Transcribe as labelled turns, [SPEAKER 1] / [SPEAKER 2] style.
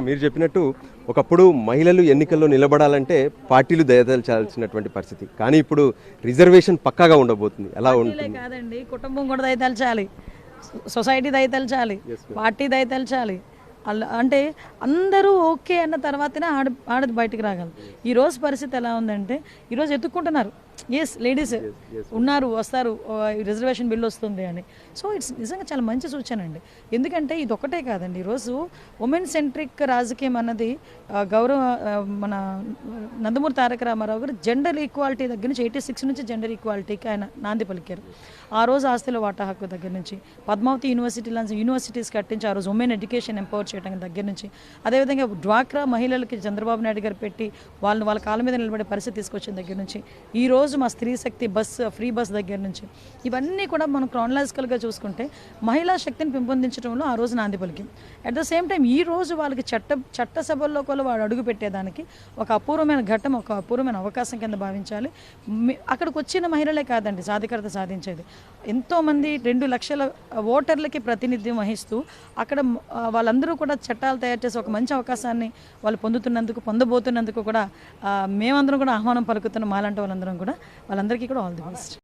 [SPEAKER 1] మీరు చెప్పినట్టు ఒకప్పుడు మహిళలు ఎన్నికల్లో నిలబడాలంటే పార్టీలు దయతలచాల్సినటువంటి పరిస్థితి, కానీ ఇప్పుడు రిజర్వేషన్ పక్కాగా ఉండబోతుంది. ఎలా ఉంటుంది?
[SPEAKER 2] కాదండి, కుటుంబం కూడా దయతలచాలి, సొసైటీ దయతలచాలి, పార్టీ దయతలచాలి. అంటే అందరూ ఓకే అన్న తర్వాతనే ఆడది బయటకు రాగలరు. ఈరోజు పరిస్థితి ఎలా ఉందంటే ఈరోజు ఎత్తుక్కుంటున్నారు, ఎస్ లేడీస్ ఉన్నారు, వస్తారు, రిజర్వేషన్ బిల్ వస్తుంది అని. సో ఇట్స్ నిజంగా చాలా మంచి సూచన అండి. ఎందుకంటే ఇది ఒకటే కాదండి, ఈరోజు ఉమెన్ సెంట్రిక్ రాజకీయం అన్నది గౌరవ మన నందమూరి తారక రామారావు గారు జెండర్ ఈక్వాలిటీ దగ్గర నుంచి 86 నుంచి జెండర్ ఈక్వాలిటీకి ఆయన నాంది పలికారు. ఆ రోజు ఆస్తిలో వాటా హక్కు దగ్గర నుంచి, పద్మావతి యూనివర్సిటీ లాంటి యూనివర్సిటీస్ కట్టించి ఆ రోజు ఉమెన్ ఎడ్యుకేషన్ ఎంపవర్ చేయడం దగ్గర నుంచి, అదేవిధంగా డ్వాక్రా మహిళలకి చంద్రబాబు నాయుడు గారు పెట్టి వాళ్ళ కాళ్ళ మీద నిలబడే పరిస్థితి తీసుకొచ్చిన దగ్గర నుంచి, ఈ రోజు మా స్త్రీ శక్తి ఫ్రీ బస్ దగ్గర నుంచి, ఇవన్నీ కూడా మనం క్రానలాజికల్గా చూసుకుంటే మహిళా శక్తిని పెంపొందించడంలో ఆ రోజు నాంది పలికి. అట్ ద సేమ్ టైం ఈ రోజు వాళ్ళకి చట్టసభల్లో కూడా వాడు అడుగు పెట్టేదానికి ఒక అపూర్వమైన ఘట్టం, ఒక అపూర్వమైన అవకాశం కింద భావించాలి. అక్కడికి వచ్చిన మహిళలే కాదండి సాధికారత సాధించేది, ఎంతోమంది 2 లక్షల ఓటర్లకి ప్రాతినిధ్యం వహిస్తూ అక్కడ వాళ్ళందరూ కూడా చట్టాలు తయారు చేసి ఒక మంచి అవకాశాన్ని వాళ్ళు పొందబోతున్నందుకు కూడా మేమందరం కూడా ఆహ్వానం పలుకుతున్నాం. మాలాంటి వాళ్ళందరం కూడా, వాళ్ళందరికీ కూడా ఆల్ ది బెస్ట్.